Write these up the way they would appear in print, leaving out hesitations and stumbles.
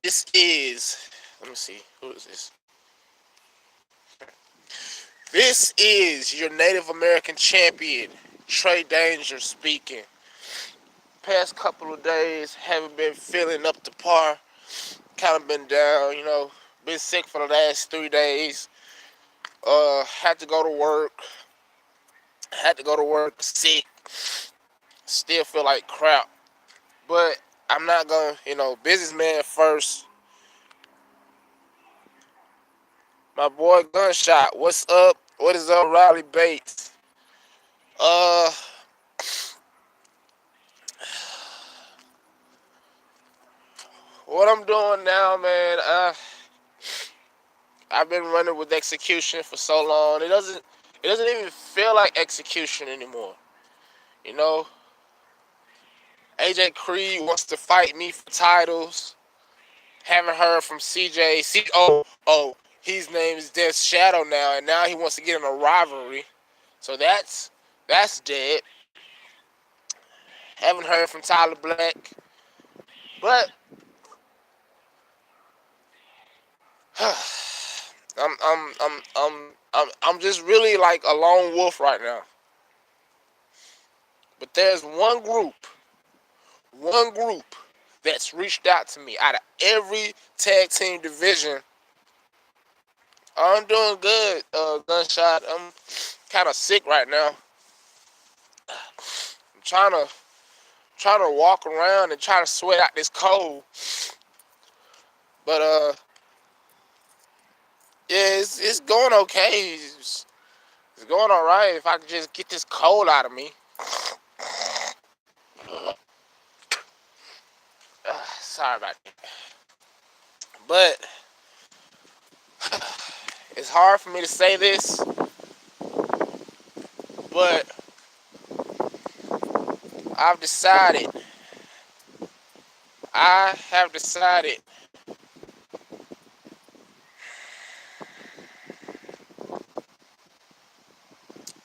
This is. Let me see. Who is this? This is your Native American champion, Trey Danger speaking. Past couple of days haven't been feeling up to par. Kind of been down, Been sick for the last 3 days. Had to go to work. Sick. Still feel like crap. But I'm not gonna, businessman first. My boy Gunshot, what's up? What is up, Riley Bates? Uh, what I'm doing now, man. I've been running with execution for so long. It doesn't even feel like execution anymore. You know, AJ Creed wants to fight me for titles. Haven't heard from CJ. His name is Death Shadow now, and now he wants to get in a rivalry. So that's dead. Haven't heard from Tyler Black, but I'm just really like a lone wolf right now. But there's one group that's reached out to me out of every tag team division. I'm doing good, Gunshot. I'm kind of sick right now. I'm trying to walk around and try to sweat out this cold. But yeah, it's going okay. It's going all right if I could just get this cold out of me. Sorry about that. But it's hard for me to say this, but I've decided. I have decided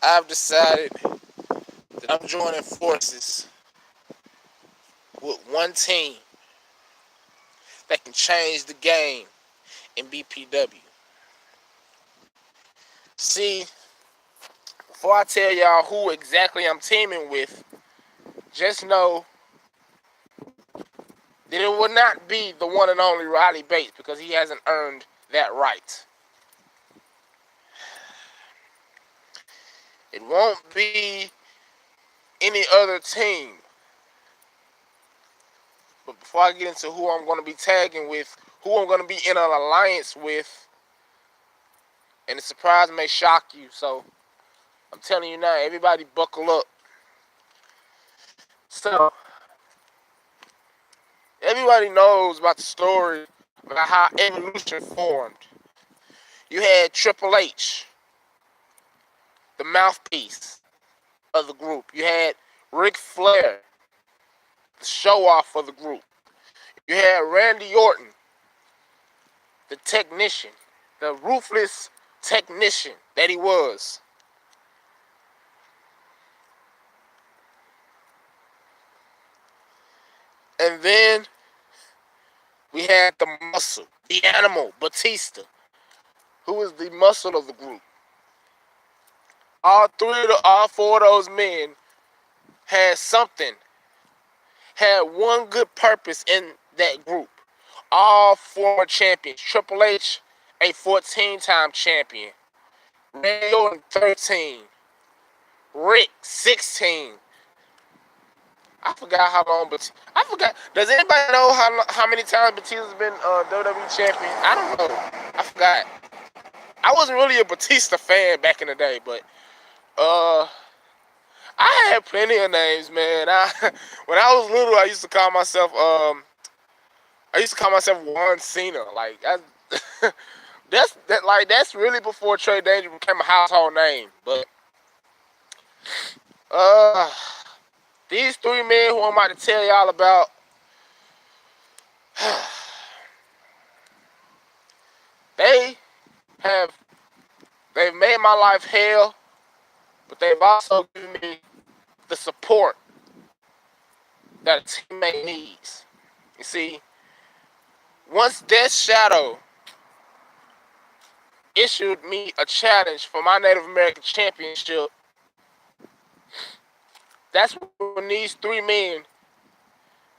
I've decided that I'm joining forces with one team that can change the game in BPW. See, before I tell y'all who exactly I'm teaming with, just know that it will not be the one and only Riley Bates because he hasn't earned that right. It won't be any other team. But before I get into who I'm going to be tagging with, who I'm going to be in an alliance with, and the surprise may shock you, so I'm telling you now, everybody buckle up. So, everybody knows about the story about how Evolution formed. You had Triple H, the mouthpiece of the group. You had Ric Flair, the show-off of the group. You had Randy Orton, the technician, the ruthless technician that he was. And then we had the muscle, the animal, Batista, who was the muscle of the group. All four of those men had something, had one good purpose in that group. All former champions. Triple H, a 14-time champion. Randy Orton, 13. Rick, 16. I forgot how long, but I forgot. Does anybody know how many times Batista's been WWE champion? I don't know. I forgot. I wasn't really a Batista fan back in the day, but I had plenty of names, man. When I was little, I used to call myself Juan Cena. Like that's really before Trey Danger became a household name. But uh, these three men who I'm about to tell y'all about, they have they've made my life hell, but they've also given me the support that a teammate needs. You see, Once Death Shadow issued me a challenge for my Native American championship, that's when these three men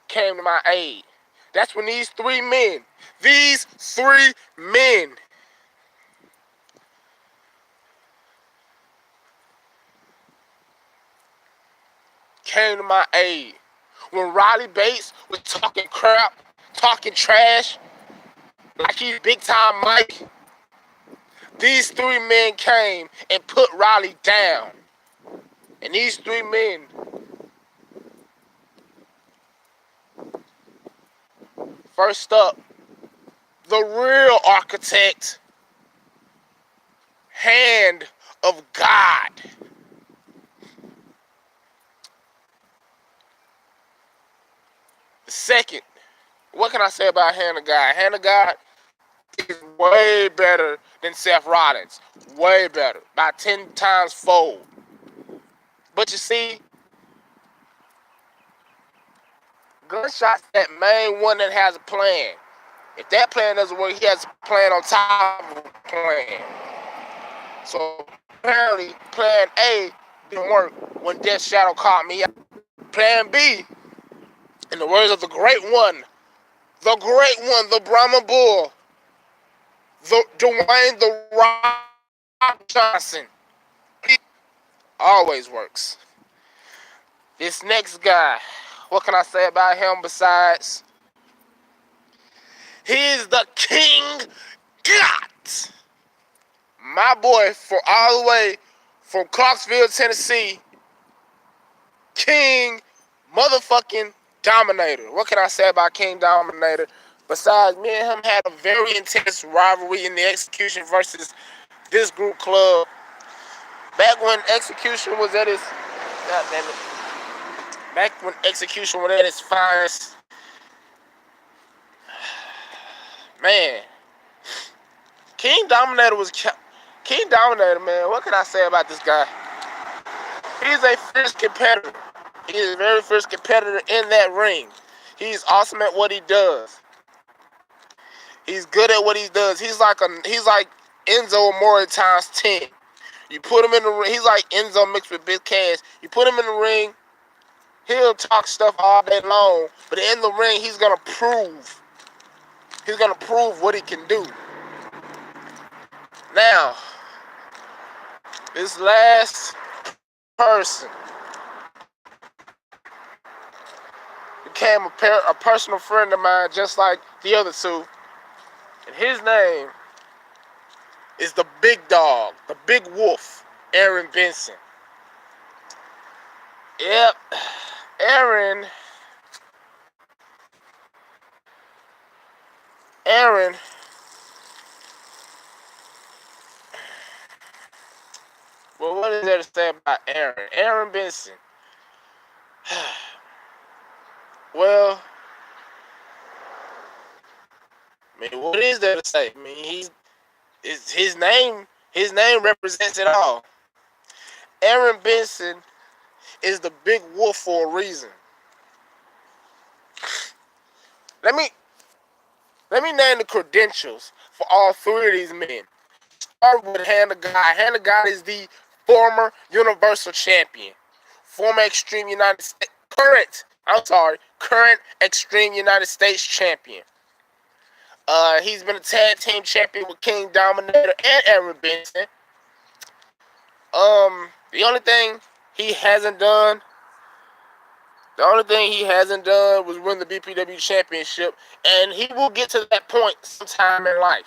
came to my aid. That's when these three men came to my aid. When Riley Bates was talking crap, talking trash, like he's big time Mike, these three men came and put Riley down. And these three men, first up, the real architect, Hand of God. Second, what can I say about Hand of God? Hand of God is way better than Seth Rollins. Way better. By 10 times fold. But you see, Gunshot's that main one that has a plan. If that plan doesn't work, he has a plan on top of a plan. So apparently, plan A didn't work when Death Shadow caught me out. Plan B, in the words of the great one, the Brahma Bull, the Dwayne the Rock Johnson, always works. This next guy, what can I say about him besides he's the King God. My boy, for all the way from Clarksville, Tennessee, King motherfucking Dominator. What can I say about King Dominator? Besides, me and him had a very intense rivalry in the Execution versus this group club. Back when Execution was at its, God damn it. Back when Execution was at its finest, man. King Dominator, man. What can I say about this guy? He's a fierce competitor. He is a very fierce competitor in that ring. He's awesome at what he does. He's good at what he does. He's like Enzo Amore times 10. You put him in the ring. He's like Enzo mixed with Big Cass. You put him in the ring, he'll talk stuff all day long. But in the ring, he's gonna prove. He's gonna prove what he can do. Now, this last person became a personal friend of mine, just like the other two. And his name is the big dog, the big wolf, Aaron Benson. Yep, Aaron, well, what is there to say about Aaron? Aaron Benson. Well, I mean, what is there to say? I mean, his name represents it all. Aaron Benson is the big wolf for a reason. Let me name the credentials for all three of these men. Start with Hand of God. Hand of God is the former Universal Champion, former current Extreme United States Champion. He's been a tag team champion with King Dominator and Aaron Benson. The only thing he hasn't done was win the BPW championship, and he will get to that point sometime in life.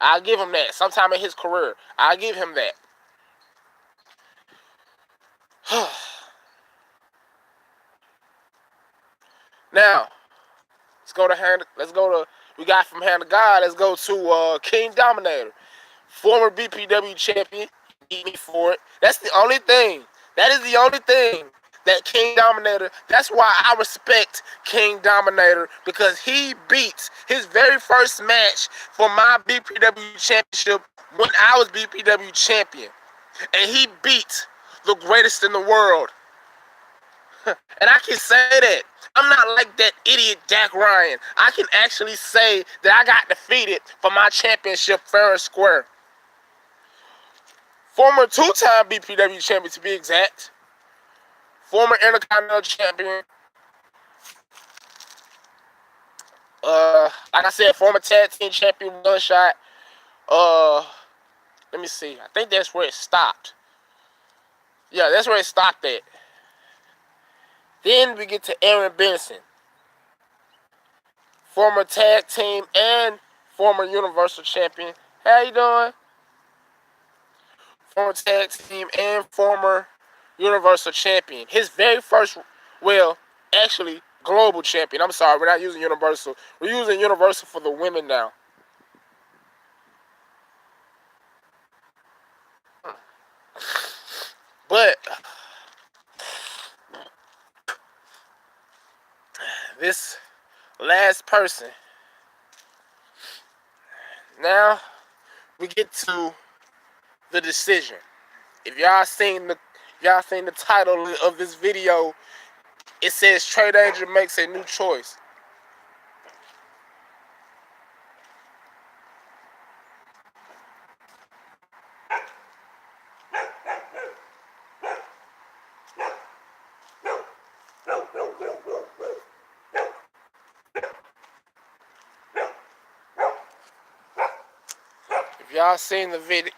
I'll give him that. Sometime in his career, I'll give him that. Now, we got from Hand of God. Let's go to King Dominator, former BPW champion. Beat me for it. That's the only thing. That is the only thing that King Dominator. That's why I respect King Dominator, because he beats his very first match for my BPW championship when I was BPW champion, and he beat the greatest in the world. And I can say that. I'm not like that idiot Dak Ryan. I can actually say that I got defeated for my championship fair and square. Former two-time BPW champion to be exact. Former Intercontinental champion. Like I said, former tag team champion Gunshot. Let me see. I think that's where it stopped. Yeah, that's where it stopped at. Then we get to Aaron Benson. Former tag team and former Universal champion. How you doing? Former tag team and former Universal champion. His very first, well, actually, global champion. I'm sorry, we're not using Universal. We're using Universal for the women now. But this last person. Now we get to the decision. If y'all seen the title of this video, it says Trey Danger makes a new choice. If y'all seen the video,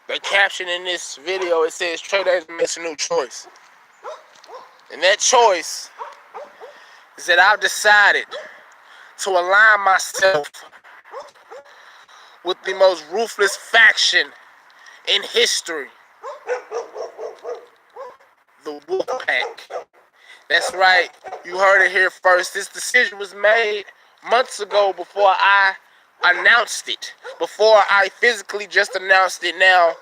the caption in this video, it says Trey Danger makes a new choice. And that choice is that I've decided to align myself with the most ruthless faction in history, the Wolfpack. That's right, you heard it here first. This decision was made months ago before I announced it, before I physically just announced it now.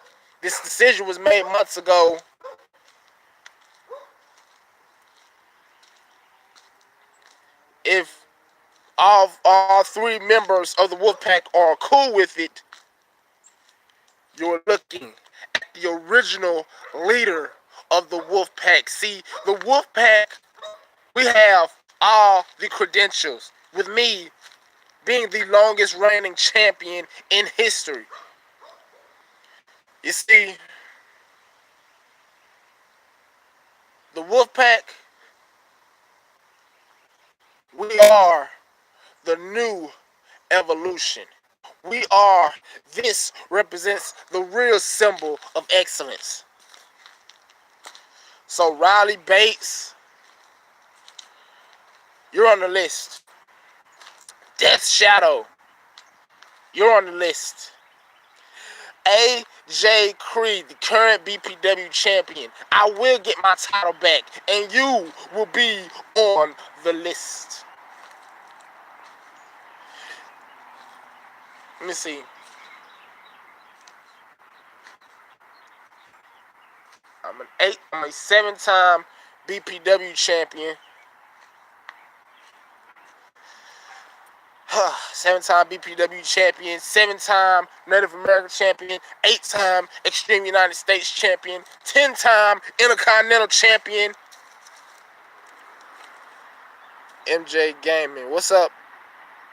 This decision was made months ago. If all three members of the Wolfpack are cool with it, you're looking at the original leader of the Wolfpack. See, the Wolfpack, we have all the credentials, with me being the longest reigning champion in history. You see, the Wolfpack, we are the new evolution. This represents the real symbol of excellence. So Riley Bates, you're on the list. Death Shadow, you're on the list. AJ Creed, the current BPW champion, I will get my title back, and you will be on the list. Let me see. I'm a 7-time BPW champion. 7-time BPW champion, 7-time Native American champion, 8-time Extreme United States champion, 10-time Intercontinental champion. MJ Gaming. What's up?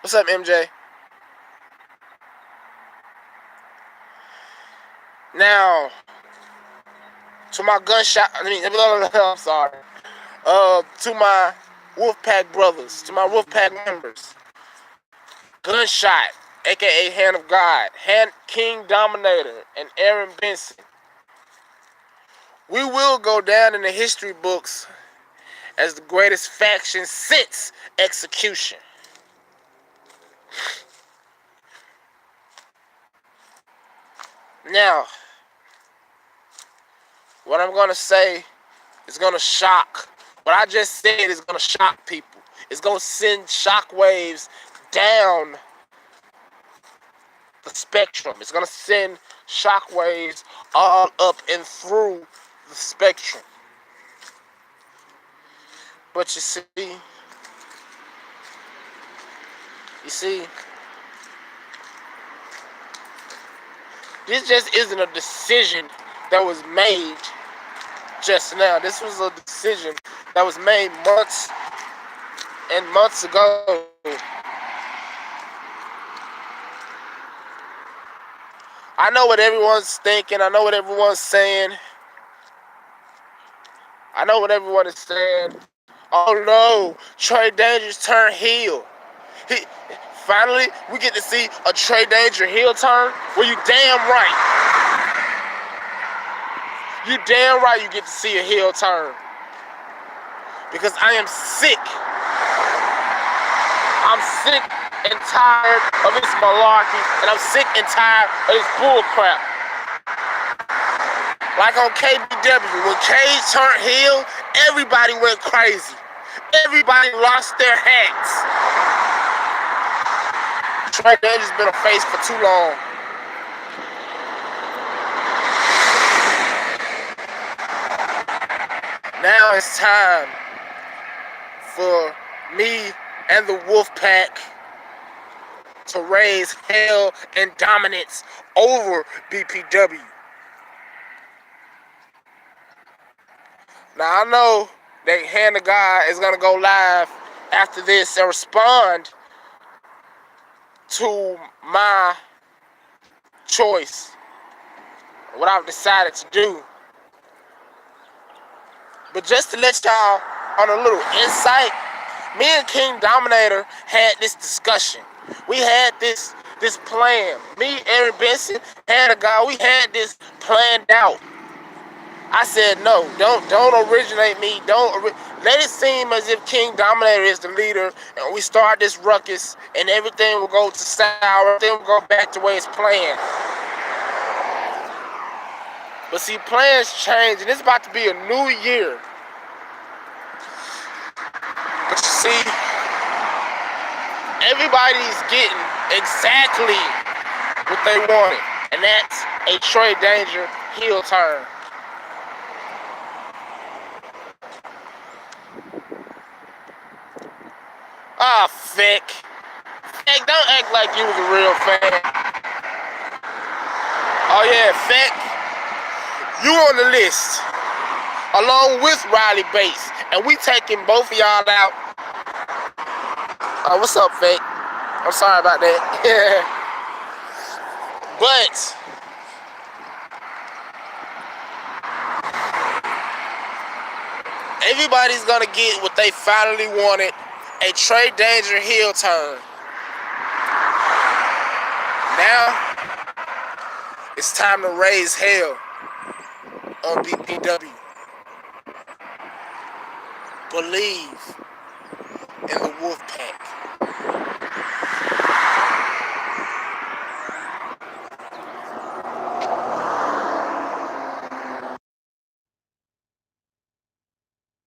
What's up, MJ? Now, to my I'm sorry. To my Wolfpack brothers, to my Wolfpack members. Gunshot, aka Hand of God, King Dominator, and Aaron Benson. We will go down in the history books as the greatest faction since execution. Now, what I'm going to say is going to shock. What I just said is going to shock people. It's going to send shockwaves down the spectrum. It's going to send shockwaves all up and through the spectrum. But you see, this just isn't a decision that was made just now. This was a decision that was made months and months ago. I know what everyone's thinking. I know what everyone's saying. I know what everyone is saying. Oh no, Trey Danger's turn heel. He, finally, we get to see a Trey Danger heel turn. Well, you damn right. You damn right you get to see a heel turn. Because I am sick. I'm sick and tired of this malarkey, and I'm sick and tired of this bull crap. Like on KBW, when Cage turned heel, everybody went crazy. Everybody lost their hats. Trey Danger's been a face for too long. Now it's time for me and the Wolfpack to raise hell and dominance over BPW. Now I know that Hand of God is going to go live after this and respond to my choice, what I've decided to do. But just to let y'all on a little insight, me and King Dominator had this discussion. We had this plan. Me, Aaron Benson, Hand of God, we had this planned out. I said, no, don't originate me. Let it seem as if King Dominator is the leader, and we start this ruckus, and everything will go to sour. Everything will go back to where it's planned. But see, plans change, and it's about to be a new year. But you see, everybody's getting exactly what they wanted, and that's a Trey Danger heel turn. Ah, Feck. Feck, don't act like you was a real fan. Oh yeah, Feck, you on the list, along with Riley Bates, and we taking both of y'all out. What's up, Feck? I'm sorry about that. But everybody's gonna get what they finally wanted, a Trey Danger heel turn. Now, it's time to raise hell on BPW. Believe in the Wolfpack.